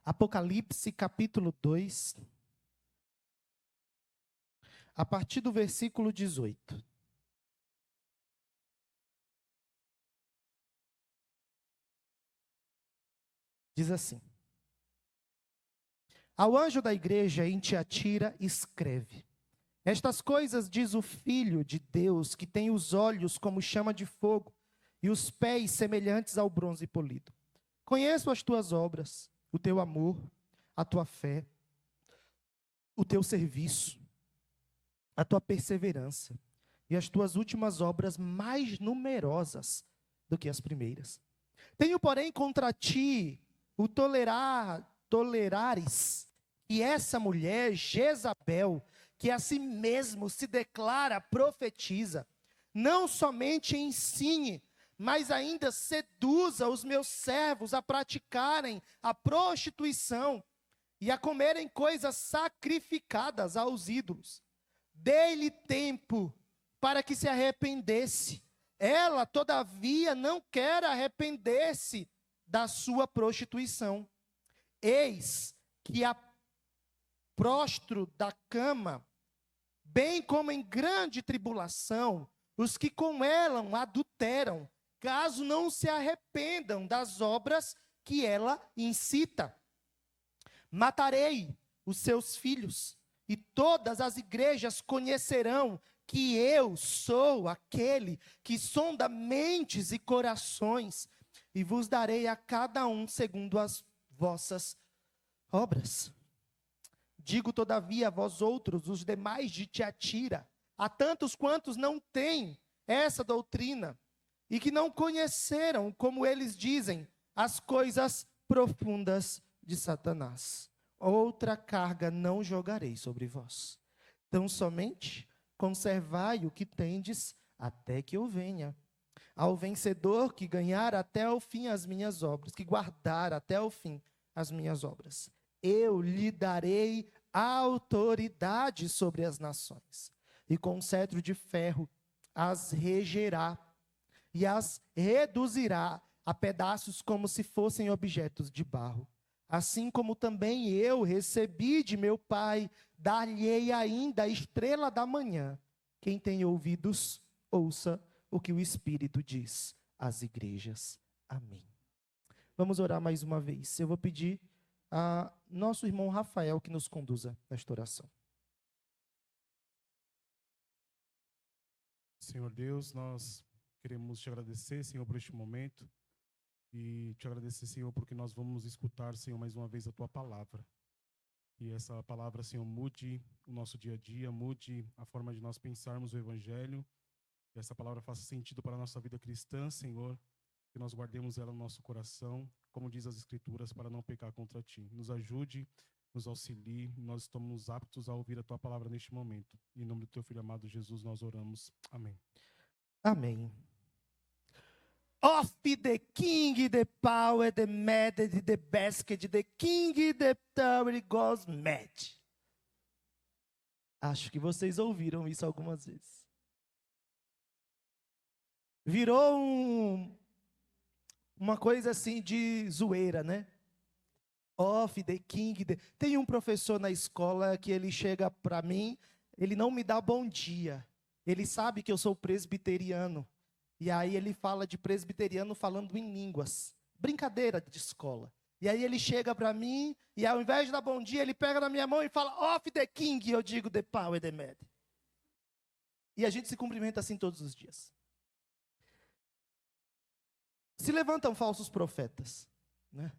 Apocalipse capítulo 2, a partir do versículo 18. Diz assim: Ao anjo da igreja em Tiatira escreve: Estas coisas diz o Filho de Deus, que tem os olhos como chama de fogo e os pés semelhantes ao bronze polido. Conheço as tuas obras, o teu amor, a tua fé, o teu serviço, a tua perseverança e as tuas últimas obras mais numerosas do que as primeiras. Tenho, porém, contra ti o tolerares que essa mulher, Jezabel, que a si mesmo se declara profetiza, não somente ensine, mas ainda seduza os meus servos a praticarem a prostituição e a comerem coisas sacrificadas aos ídolos. Dei-lhe tempo para que se arrependesse. Ela, todavia, não quer arrepender-se da sua prostituição. Eis que a prostro da cama, bem como em grande tribulação, os que com ela adulteram, caso não se arrependam das obras que ela incita. Matarei os seus filhos, e todas as igrejas conhecerão que eu sou aquele que sonda mentes e corações, e vos darei a cada um segundo as vossas obras. Digo, todavia, a vós outros, os demais de Tiatira, a tantos quantos não têm essa doutrina, e que não conheceram, como eles dizem, as coisas profundas de Satanás. Outra carga não jogarei sobre vós. Tão somente conservai o que tendes até que eu venha. Ao vencedor que ganhar até o fim as minhas obras, que guardar até o fim as minhas obras, eu lhe darei autoridade sobre as nações, e com cetro de ferro as regerá, e as reduzirá a pedaços como se fossem objetos de barro. Assim como também eu recebi de meu Pai, dar-lhe-ei ainda a estrela da manhã. Quem tem ouvidos, ouça o que o Espírito diz às igrejas. Amém. Vamos orar mais uma vez. Eu vou pedir a nosso irmão Rafael que nos conduza nesta oração. Senhor Deus, nós queremos te agradecer, Senhor, por este momento. E te agradecer, Senhor, porque nós vamos escutar, Senhor, mais uma vez a Tua palavra. E essa palavra, Senhor, mude o nosso dia a dia, mude a forma de nós pensarmos o Evangelho. Que essa palavra faça sentido para a nossa vida cristã, Senhor. Que nós guardemos ela no nosso coração, como diz as Escrituras, para não pecar contra Ti. Nos ajude, nos auxilie, nós estamos aptos a ouvir a Tua palavra neste momento. Em nome do Teu Filho amado Jesus, nós oramos. Amém. Amém. Of the king, the power, the mad, the basket, the king, the tower goes mad. Acho que vocês ouviram isso algumas vezes. Virou uma coisa assim de zoeira, né? Of the king. Tem um professor na escola que ele chega para mim, ele não me dá bom dia. Ele sabe que eu sou presbiteriano. E aí ele fala de presbiteriano falando em línguas. Brincadeira de escola. E aí ele chega para mim e ao invés de dar bom dia, ele pega na minha mão e fala, of the king, e eu digo, the power, the mad. E a gente se cumprimenta assim todos os dias. Se levantam falsos profetas, né?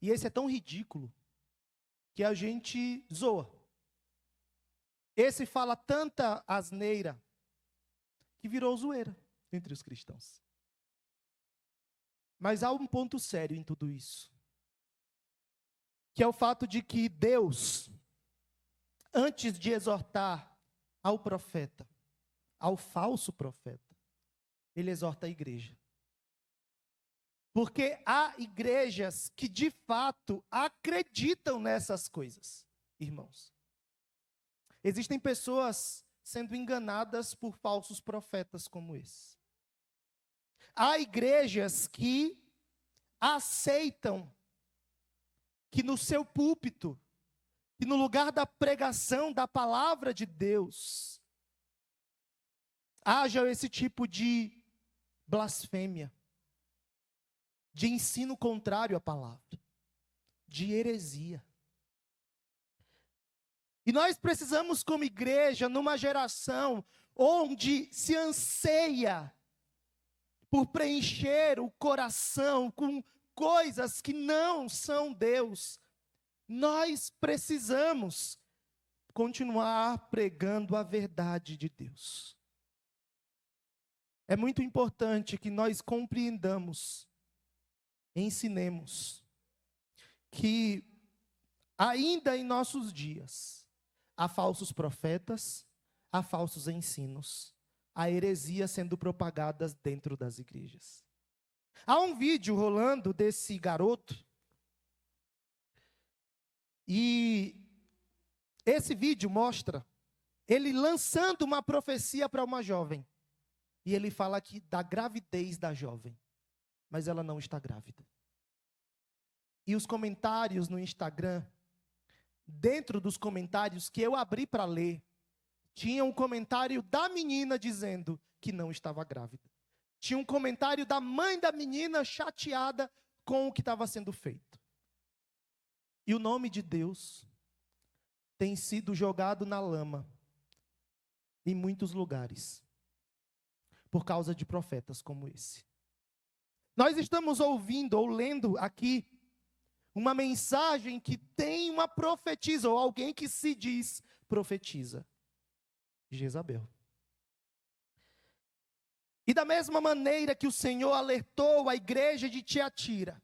E esse é tão ridículo que a gente zoa. Esse fala tanta asneira que virou zoeira entre os cristãos. Mas há um ponto sério em tudo isso, que é o fato de que Deus, antes de exortar ao profeta, ao falso profeta, ele exorta a igreja. Porque há igrejas que de fato acreditam nessas coisas, irmãos. Existem pessoas sendo enganadas por falsos profetas como esse. Há igrejas que aceitam que no seu púlpito, que no lugar da pregação da palavra de Deus, haja esse tipo de blasfêmia, de ensino contrário à palavra, de heresia. E nós precisamos, como igreja, numa geração onde se anseia por preencher o coração com coisas que não são Deus, nós precisamos continuar pregando a verdade de Deus. É muito importante que nós compreendamos, ensinemos, que ainda em nossos dias há falsos profetas, há falsos ensinos, há heresia sendo propagadas dentro das igrejas. Há um vídeo rolando desse garoto, e esse vídeo mostra ele lançando uma profecia para uma jovem. E ele fala aqui da gravidez da jovem, mas ela não está grávida. E os comentários no Instagram, dentro dos comentários que eu abri para ler, tinha um comentário da menina dizendo que não estava grávida. Tinha um comentário da mãe da menina chateada com o que estava sendo feito. E o nome de Deus tem sido jogado na lama em muitos lugares, por causa de profetas como esse. Nós estamos ouvindo ou lendo aqui uma mensagem que tem uma profetisa, ou alguém que se diz profetiza, Jezabel. E da mesma maneira que o Senhor alertou a igreja de Tiatira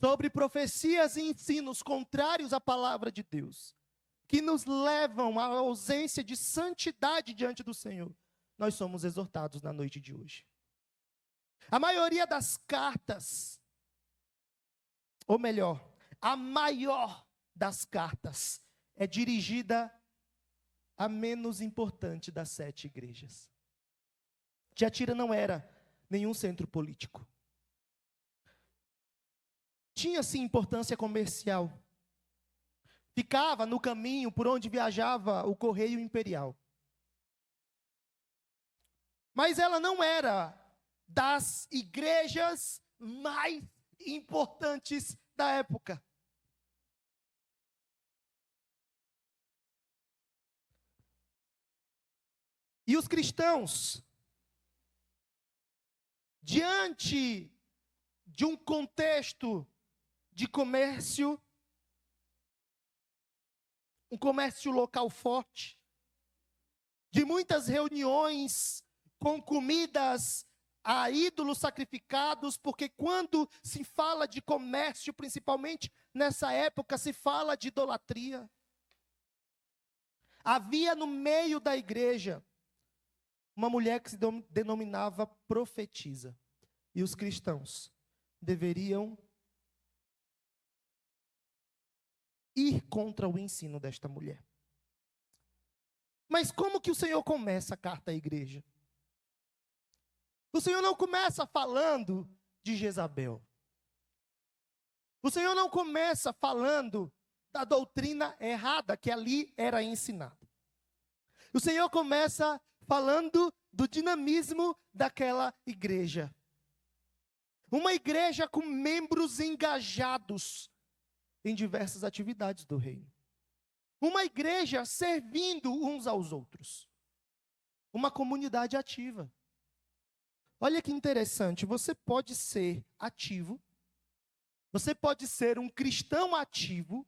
sobre profecias e ensinos contrários à palavra de Deus, que nos levam à ausência de santidade diante do Senhor, nós somos exortados na noite de hoje. A maioria das cartas, ou melhor, a maior das cartas, é dirigida à menos importante das 7 igrejas. Tiatira não era nenhum centro político. Tinha sim importância comercial. Ficava no caminho por onde viajava o correio imperial. Mas ela não era das igrejas mais importantes da época. E os cristãos, diante de um contexto de comércio, um comércio local forte, de muitas reuniões com comidas a ídolos sacrificados, porque quando se fala de comércio, principalmente nessa época, se fala de idolatria. Havia no meio da igreja uma mulher que se denominava profetisa. E os cristãos deveriam ir contra o ensino desta mulher. Mas como que o Senhor começa a carta à igreja? O Senhor não começa falando de Jezabel. O Senhor não começa falando da doutrina errada que ali era ensinada. O Senhor começa falando do dinamismo daquela igreja. Uma igreja com membros engajados em diversas atividades do reino. Uma igreja servindo uns aos outros. Uma comunidade ativa. Olha que interessante, você pode ser ativo, você pode ser um cristão ativo,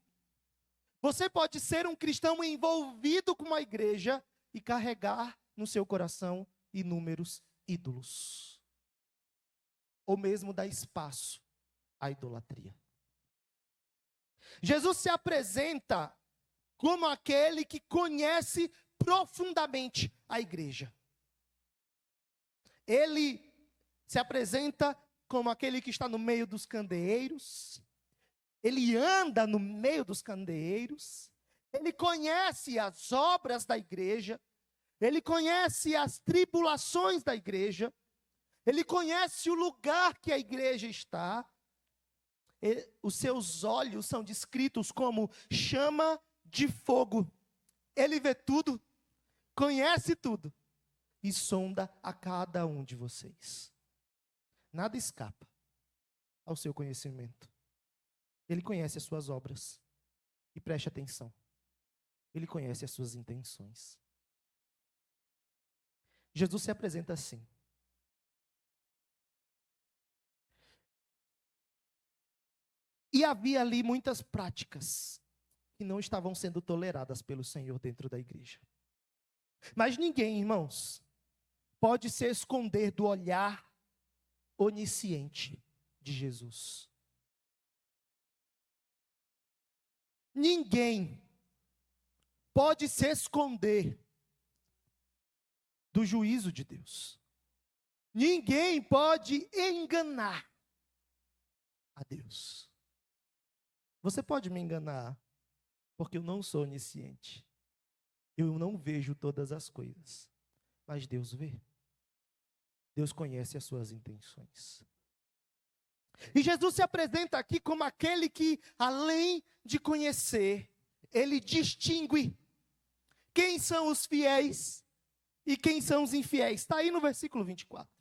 você pode ser um cristão envolvido com uma igreja e carregar no seu coração inúmeros ídolos. Ou mesmo dar espaço à idolatria. Jesus se apresenta como aquele que conhece profundamente a igreja. Ele se apresenta como aquele que está no meio dos candeeiros. Ele anda no meio dos candeeiros. Ele conhece as obras da igreja. Ele conhece as tribulações da igreja. Ele conhece o lugar que a igreja está. os seus olhos são descritos como chama de fogo. Ele vê tudo, conhece tudo e sonda a cada um de vocês. Nada escapa ao seu conhecimento. Ele conhece as suas obras. E preste atenção. Ele conhece as suas intenções. Jesus se apresenta assim. E havia ali muitas práticas que não estavam sendo toleradas pelo Senhor dentro da igreja. Mas ninguém, irmãos, pode se esconder do olhar onisciente de Jesus. Ninguém pode se esconder do juízo de Deus. Ninguém pode enganar a Deus. Você pode me enganar, porque eu não sou onisciente. Eu não vejo todas as coisas, mas Deus vê. Deus conhece as suas intenções. E Jesus se apresenta aqui como aquele que, além de conhecer, ele distingue quem são os fiéis e quem são os infiéis. Está aí no versículo 24.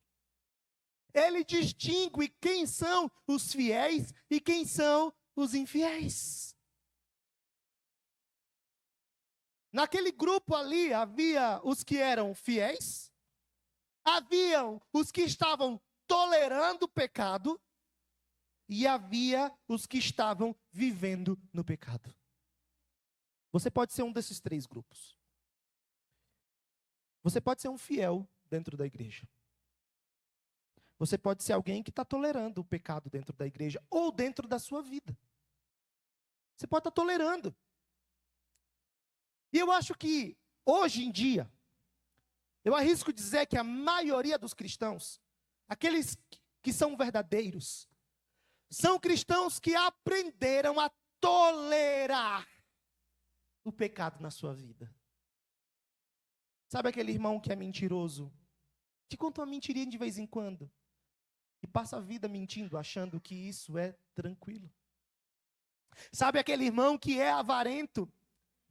Ele distingue quem são os fiéis e quem são os infiéis. Naquele grupo ali havia os que eram fiéis, haviam os que estavam tolerando o pecado e havia os que estavam vivendo no pecado. Você pode ser um desses três grupos. Você pode ser um fiel dentro da igreja. Você pode ser alguém que está tolerando o pecado dentro da igreja ou dentro da sua vida. Você pode estar tolerando. E eu acho que, hoje em dia, eu arrisco dizer que a maioria dos cristãos, aqueles que são verdadeiros, são cristãos que aprenderam a tolerar o pecado na sua vida. Sabe aquele irmão que é mentiroso, que conta uma mentirinha de vez em quando, e passa a vida mentindo, achando que isso é tranquilo? Sabe aquele irmão que é avarento,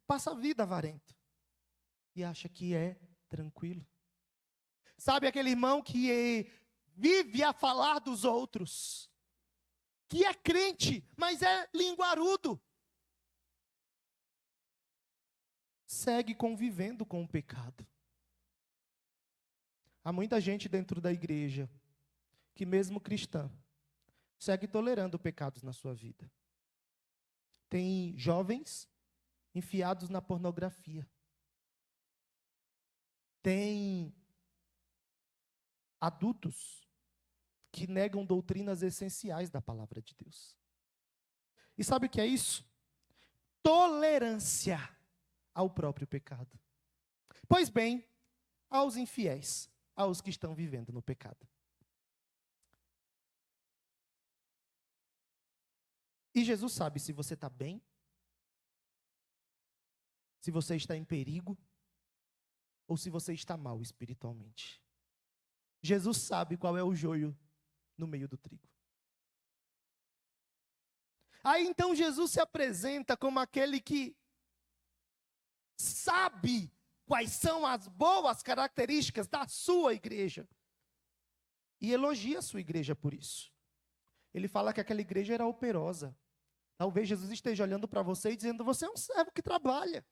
passa a vida avarento, e acha que é tranquilo? Sabe aquele irmão que vive a falar dos outros, que é crente, mas é linguarudo, segue convivendo com o pecado? Há muita gente dentro da igreja que, mesmo cristã, segue tolerando pecados na sua vida. Tem jovens enfiados na pornografia. Tem adultos que negam doutrinas essenciais da palavra de Deus. E sabe o que é isso? Tolerância ao próprio pecado. Pois bem, aos infiéis, aos que estão vivendo no pecado. E Jesus sabe se você está bem, se você está em perigo, ou se você está mal espiritualmente. Jesus sabe qual é o joio no meio do trigo. Aí então Jesus se apresenta como aquele que sabe quais são as boas características da sua igreja. E elogia a sua igreja por isso. Ele fala que aquela igreja era operosa. Talvez Jesus esteja olhando para você e dizendo: você é um servo que trabalha.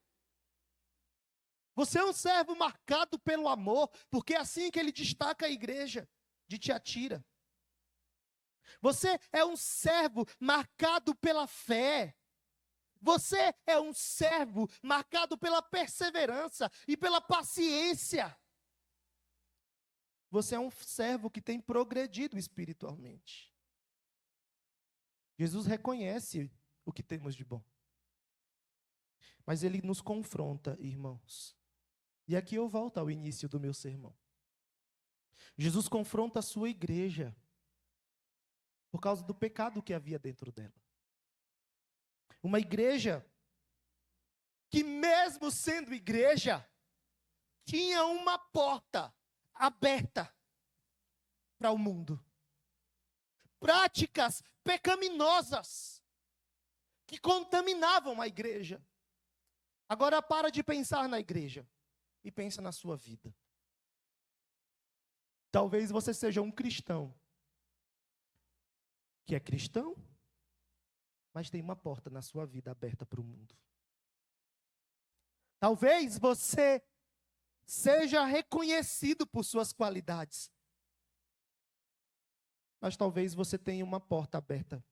Você é um servo marcado pelo amor, porque é assim que ele destaca a igreja de Tiatira. Você é um servo marcado pela fé. Você é um servo marcado pela perseverança e pela paciência. Você é um servo que tem progredido espiritualmente. Jesus reconhece o que temos de bom. Mas ele nos confronta, irmãos. E aqui eu volto ao início do meu sermão. Jesus confronta a sua igreja por causa do pecado que havia dentro dela. Uma igreja que, mesmo sendo igreja, tinha uma porta aberta para o mundo. práticas pecaminosas que contaminavam a igreja. Agora para de pensar na igreja e pensa na sua vida. Talvez você seja um cristão que é cristão, mas tem uma porta na sua vida aberta para o mundo. Talvez você seja reconhecido por suas qualidades, mas talvez você tenha uma porta aberta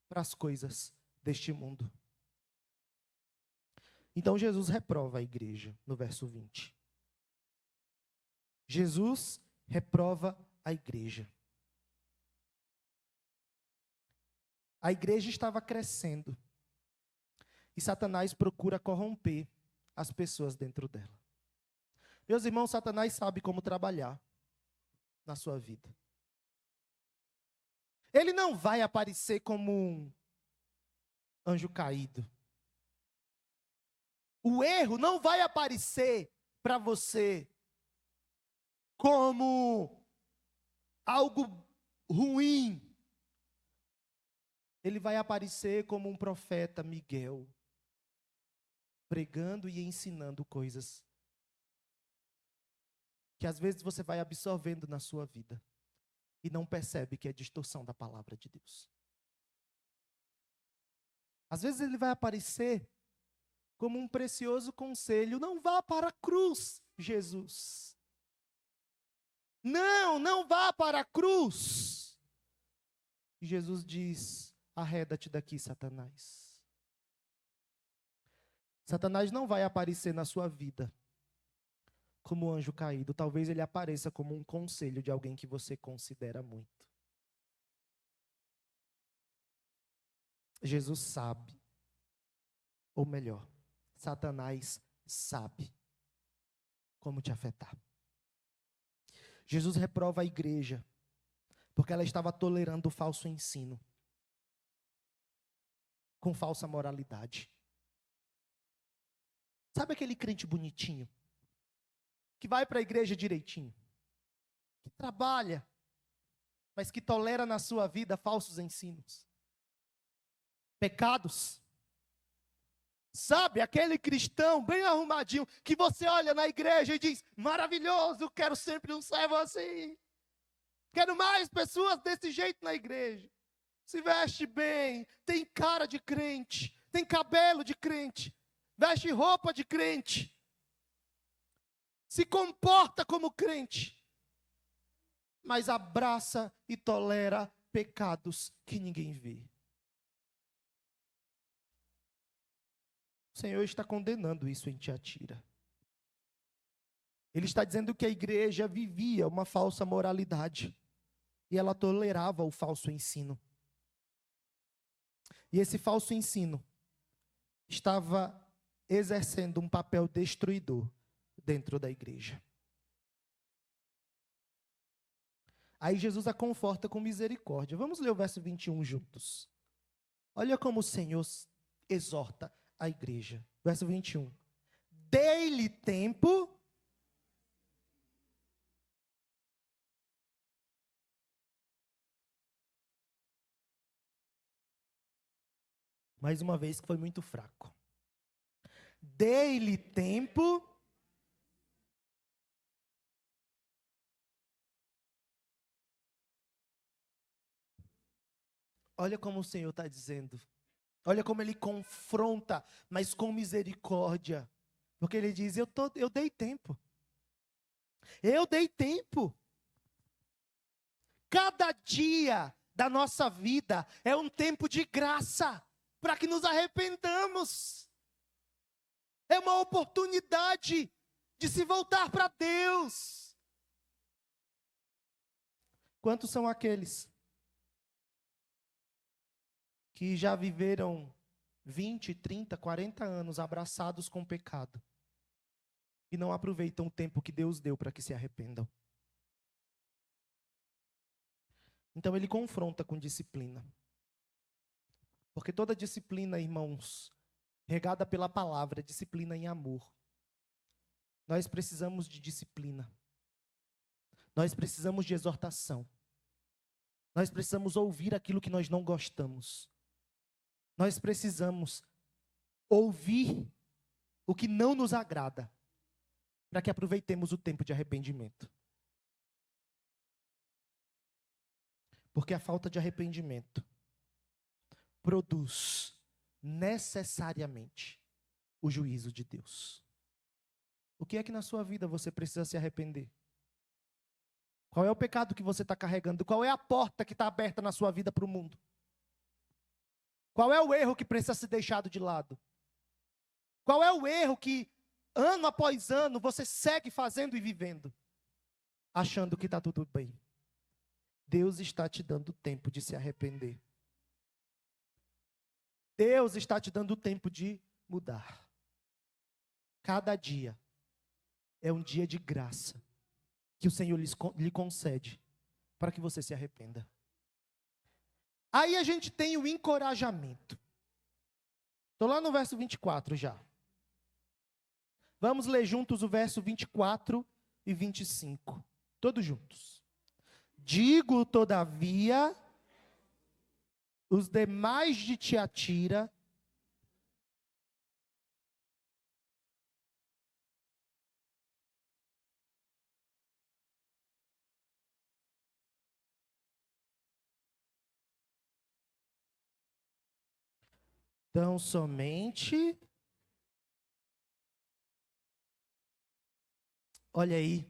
para as coisas deste mundo. Então Jesus reprova a igreja, no verso 20. Jesus reprova a igreja. A igreja estava crescendo e Satanás procura corromper as pessoas dentro dela. Meus irmãos, Satanás sabe como trabalhar na sua vida. Ele não vai aparecer como um anjo caído. O erro não vai aparecer para você como algo ruim. Ele vai aparecer como um profeta Miguel, pregando e ensinando coisas que às vezes você vai absorvendo na sua vida e não percebe que é distorção da palavra de Deus. Às vezes ele vai aparecer como um precioso conselho: não vá para a cruz, Jesus. Não vá para a cruz. E Jesus diz: arreda-te daqui, Satanás. Satanás não vai aparecer na sua vida como anjo caído. Talvez ele apareça como um conselho de alguém que você considera muito. Jesus sabe, ou melhor, Satanás sabe como te afetar. Jesus reprova a igreja porque ela estava tolerando o falso ensino, com falsa moralidade. Sabe aquele crente bonitinho, que vai para a igreja direitinho, que trabalha, mas que tolera na sua vida falsos ensinos, pecados? Sabe, aquele cristão bem arrumadinho, que você olha na igreja e diz: maravilhoso, quero sempre um servo assim. Quero mais pessoas desse jeito na igreja. Se veste bem, tem cara de crente, tem cabelo de crente, veste roupa de crente, se comporta como crente, mas abraça e tolera pecados que ninguém vê. O Senhor está condenando isso em Tiatira. Ele está dizendo que a igreja vivia uma falsa moralidade e ela tolerava o falso ensino. E esse falso ensino estava exercendo um papel destruidor dentro da igreja. Aí Jesus a conforta com misericórdia. Vamos ler o verso 21 juntos. Olha como o Senhor exorta a igreja. Verso 21. Dei-lhe tempo mais uma vez que foi muito fraco. Dei-lhe tempo olha como o Senhor está dizendo. Olha como ele confronta, mas com misericórdia. Porque ele diz: eu dei tempo. Eu dei tempo. Cada dia da nossa vida é um tempo de graça para que nos arrependamos. É uma oportunidade de se voltar para Deus. Quantos são aqueles que já viveram 20, 30, 40 anos abraçados com o pecado e não aproveitam o tempo que Deus deu para que se arrependam? Então ele confronta com disciplina. Porque toda disciplina, irmãos, regada pela palavra, é disciplina em amor. Nós precisamos de disciplina. Nós precisamos de exortação. Nós precisamos ouvir aquilo que nós não gostamos. Nós precisamos ouvir o que não nos agrada, para que aproveitemos o tempo de arrependimento. Porque a falta de arrependimento produz necessariamente o juízo de Deus. O que é que na sua vida você precisa se arrepender? Qual é o pecado que você está carregando? Qual é a porta que está aberta na sua vida para o mundo? Qual é o erro que precisa ser deixado de lado? Qual é o erro que, ano após ano, você segue fazendo e vivendo, achando que está tudo bem? Deus está te dando tempo de se arrepender. Deus está te dando tempo de mudar. Cada dia é um dia de graça que o Senhor lhe concede para que você se arrependa. Aí a gente tem o encorajamento. Estou lá no verso 24 já. Vamos ler juntos o verso 24 e 25. Todos juntos. Digo, todavia, os demais de Tiatira, tão somente, olha aí,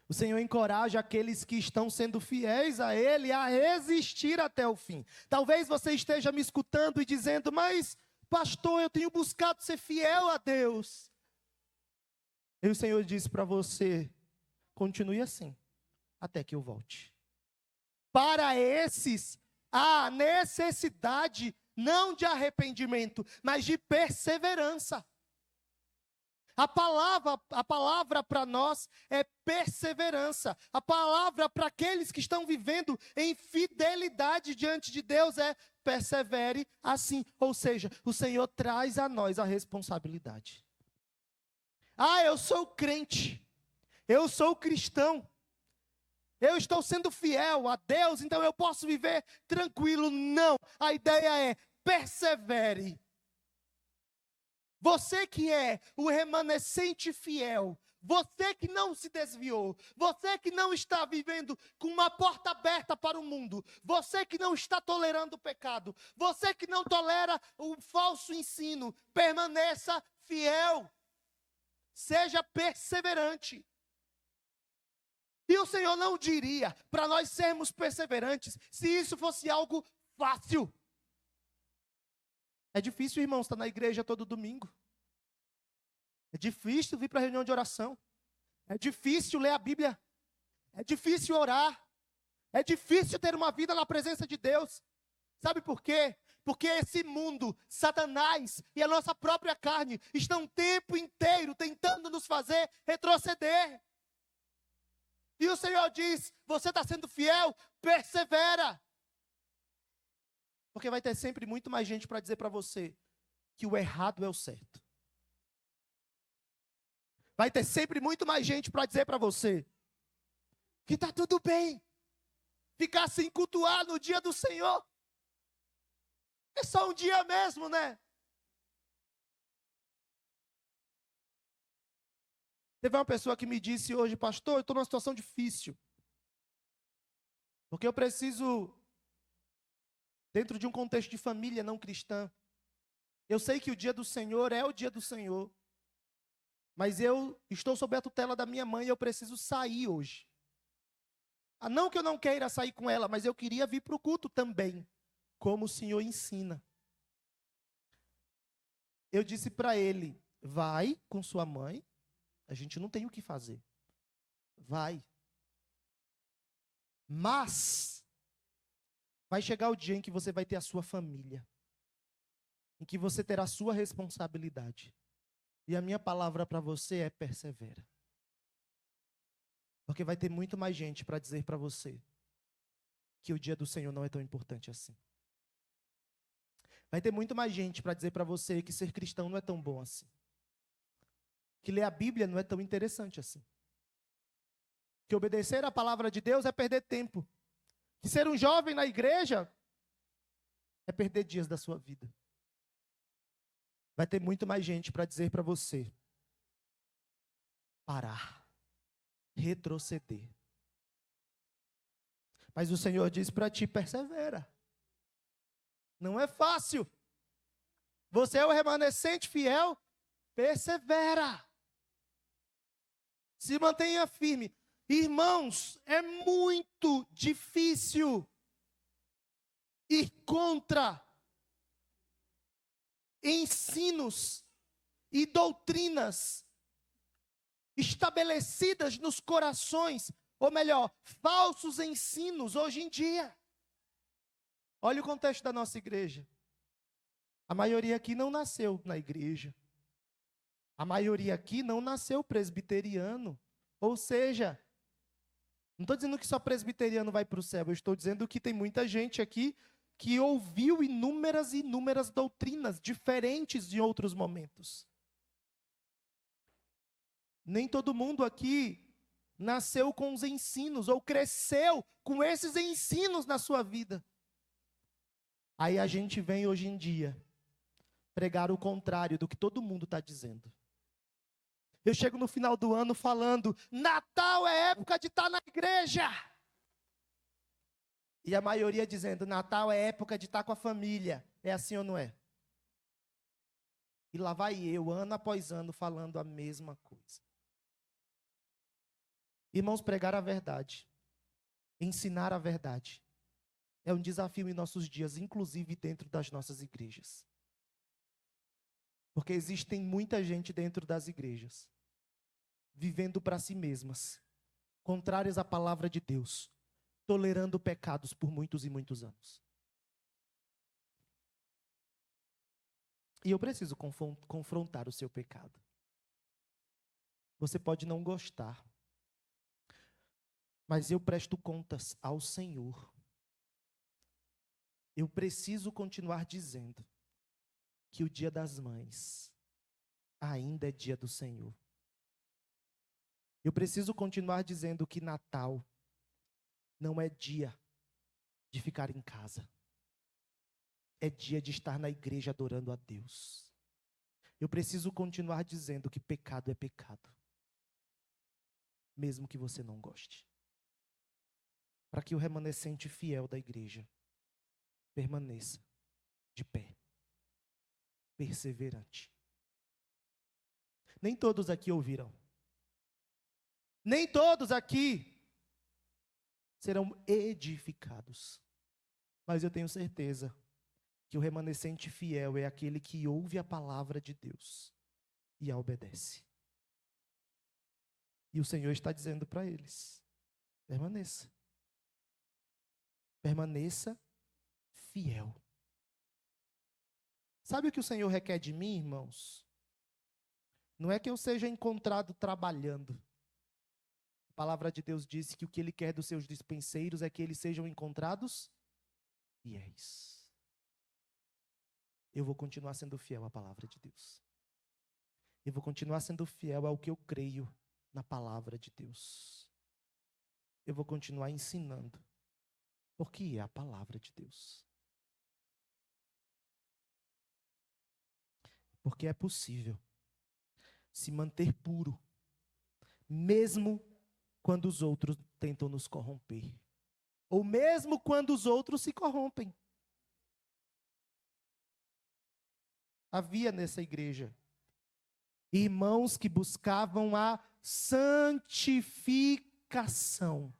o Senhor encoraja aqueles que estão sendo fiéis a Ele a resistir até o fim. Talvez você esteja me escutando e dizendo, mas pastor, eu tenho buscado ser fiel a Deus. E o Senhor diz para você, continue assim, até que eu volte. Para esses, há necessidade não de arrependimento, mas de perseverança. A palavra para nós é perseverança. A palavra para aqueles que estão vivendo em fidelidade diante de Deus é persevere assim. Ou seja, o Senhor traz a nós a responsabilidade. Ah, eu sou crente. Eu sou cristão. Eu estou sendo fiel a Deus, então eu posso viver tranquilo. Não. A ideia é persevere. Você que é o remanescente fiel, você que não se desviou, você que não está vivendo com uma porta aberta para o mundo, você que não está tolerando o pecado, você que não tolera o falso ensino, permaneça fiel, seja perseverante. E o Senhor não diria para nós sermos perseverantes se isso fosse algo fácil. É difícil, irmãos, estar na igreja todo domingo. É difícil vir para a reunião de oração. É difícil ler a Bíblia. É difícil orar. É difícil ter uma vida na presença de Deus. Sabe por quê? Porque esse mundo, Satanás e a nossa própria carne estão o tempo inteiro tentando nos fazer retroceder. E o Senhor diz, você está sendo fiel, persevera. Porque vai ter sempre muito mais gente para dizer para você que o errado é o certo. Vai ter sempre muito mais gente para dizer para você que está tudo bem. Ficar sem cultuar no dia do Senhor. É só um dia mesmo, né? Teve uma pessoa que me disse hoje, pastor, eu estou numa situação difícil. Porque eu preciso, dentro de um contexto de família não cristã, eu sei que o dia do Senhor é o dia do Senhor, mas eu estou sob a tutela da minha mãe e eu preciso sair hoje. Não que eu não queira sair com ela, mas eu queria vir para o culto também, como o Senhor ensina. Eu disse para ele, vai com sua mãe, a gente não tem o que fazer. Vai. Mas vai chegar o dia em que você vai ter a sua família, em que você terá a sua responsabilidade. E a minha palavra para você é persevera. Porque vai ter muito mais gente para dizer para você que o dia do Senhor não é tão importante assim. Vai ter muito mais gente para dizer para você que ser cristão não é tão bom assim. Que ler a Bíblia não é tão interessante assim. Que obedecer à palavra de Deus é perder tempo. que ser um jovem na igreja é perder dias da sua vida. Vai ter muito mais gente para dizer para você parar, retroceder. Mas o Senhor diz para ti, persevera. Não é fácil. Você é o remanescente fiel, persevera. Se mantenha firme. Irmãos, é muito difícil ir contra ensinos e doutrinas estabelecidas nos corações, ou melhor, falsos ensinos hoje em dia. Olha o contexto da nossa igreja. A maioria aqui não nasceu na igreja. A maioria aqui não nasceu presbiteriano. Ou seja, não estou dizendo que só presbiteriano vai para o céu, eu estou dizendo que tem muita gente aqui que ouviu inúmeras e inúmeras doutrinas diferentes em outros momentos. Nem todo mundo aqui nasceu com os ensinos ou cresceu com esses ensinos na sua vida. Aí a gente vem hoje em dia pregar o contrário do que todo mundo está dizendo. Eu chego no final do ano falando, Natal é época de estar na igreja. E a maioria dizendo, Natal é época de estar com a família. É assim ou não é? E lá vai eu, ano após ano, falando a mesma coisa. Irmãos, pregar a verdade, ensinar a verdade, é um desafio em nossos dias, inclusive dentro das nossas igrejas. Porque existem muita gente dentro das igrejas, vivendo para si mesmas, contrárias à palavra de Deus, tolerando pecados por muitos e muitos anos. E eu preciso confrontar o seu pecado. Você pode não gostar, mas eu presto contas ao Senhor. Eu preciso continuar dizendo que o Dia das Mães ainda é dia do Senhor. Eu preciso continuar dizendo que Natal não é dia de ficar em casa. É dia de estar na igreja adorando a Deus. Eu preciso continuar dizendo que pecado é pecado, mesmo que você não goste. Para que o remanescente fiel da igreja permaneça de pé, perseverante. Nem todos aqui ouviram. Nem todos aqui serão edificados. Mas eu tenho certeza que o remanescente fiel é aquele que ouve a palavra de Deus e a obedece. E o Senhor está dizendo para eles, permaneça. Permaneça fiel. Sabe o que o Senhor requer de mim, irmãos? Não é que eu seja encontrado trabalhando. A palavra de Deus diz que o que Ele quer dos seus dispenseiros é que eles sejam encontrados fiéis. Eu vou continuar sendo fiel à palavra de Deus. Eu vou continuar sendo fiel ao que eu creio na palavra de Deus. Eu vou continuar ensinando, porque é a palavra de Deus. Porque é possível se manter puro, mesmo quando os outros tentam nos corromper. Ou mesmo quando os outros se corrompem. Havia nessa igreja irmãos que buscavam a santificação.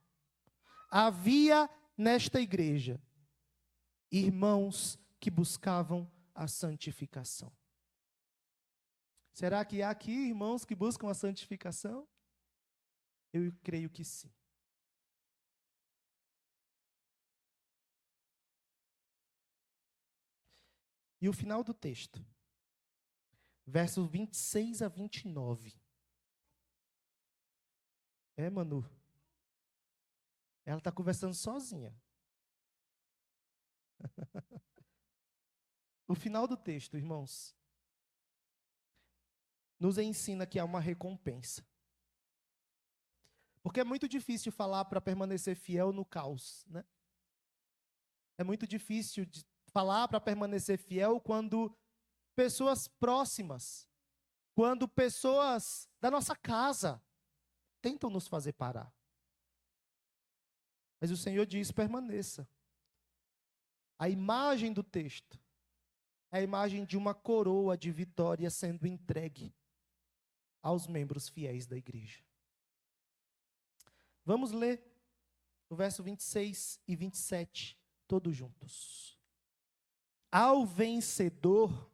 Havia nesta igreja irmãos que buscavam a santificação. Será que há aqui irmãos que buscam a santificação? Eu creio que sim. E o final do texto, versos 26 a 29. Manu? Ela está conversando sozinha. O final do texto, irmãos, nos ensina que há uma recompensa. Porque é muito difícil falar para permanecer fiel no caos, né? É muito difícil de falar para permanecer fiel quando pessoas próximas, quando pessoas da nossa casa tentam nos fazer parar. Mas o Senhor diz: permaneça. A imagem do texto é a imagem de uma coroa de vitória sendo entregue aos membros fiéis da igreja. Vamos ler o verso 26 e 27, todos juntos. Ao vencedor,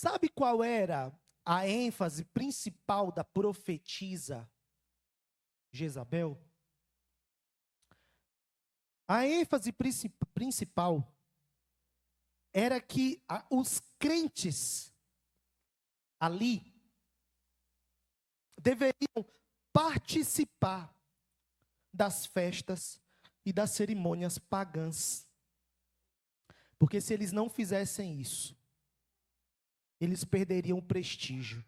sabe qual era a ênfase principal da profetisa Jezabel? A ênfase principal era que os crentes ali deveriam participar das festas e das cerimônias pagãs. Porque se eles não fizessem isso, eles perderiam o prestígio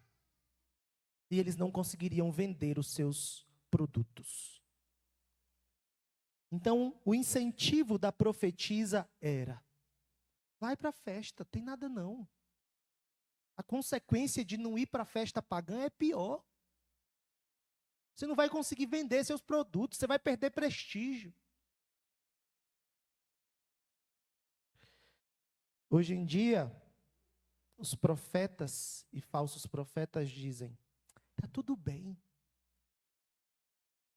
e eles não conseguiriam vender os seus produtos. Então, o incentivo da profetisa era: vai para a festa, tem nada não. A consequência de não ir para a festa pagã é pior. Você não vai conseguir vender seus produtos, você vai perder prestígio. Hoje em dia, os profetas e falsos profetas dizem: está tudo bem.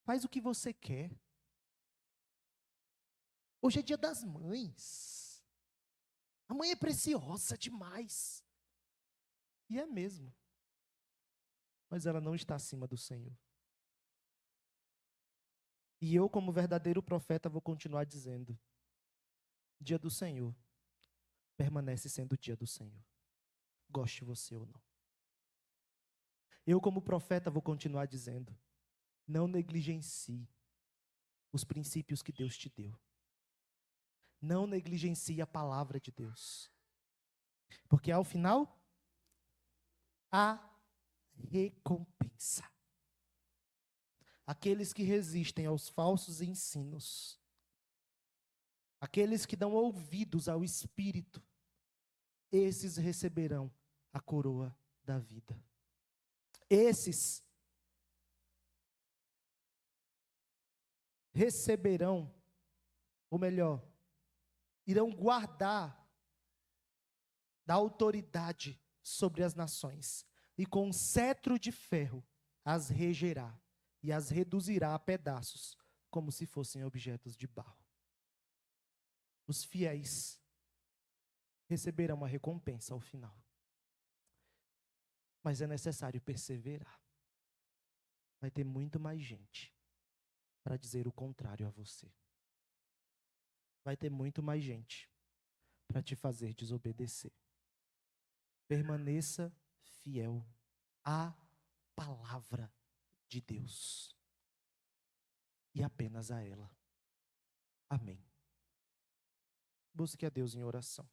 Faz o que você quer. Hoje é dia das mães. A mãe é preciosa demais. E é mesmo. Mas ela não está acima do Senhor. E eu, como verdadeiro profeta, vou continuar dizendo: dia do Senhor permanece sendo o dia do Senhor. Goste você ou não. Eu, como profeta, vou continuar dizendo: não negligencie os princípios que Deus te deu. Não negligencie a palavra de Deus. Porque ao final, há recompensa. Aqueles que resistem aos falsos ensinos, aqueles que dão ouvidos ao Espírito, esses receberão a coroa da vida. Esses receberão, ou melhor, irão guardar da autoridade sobre as nações, e com um cetro de ferro as regerá e as reduzirá a pedaços, como se fossem objetos de barro. Os fiéis receberão uma recompensa ao final. Mas é necessário perseverar. Vai ter muito mais gente para dizer o contrário a você. Vai ter muito mais gente para te fazer desobedecer. Permaneça fiel à palavra de Deus. E apenas a ela. Amém. Busque a Deus em oração.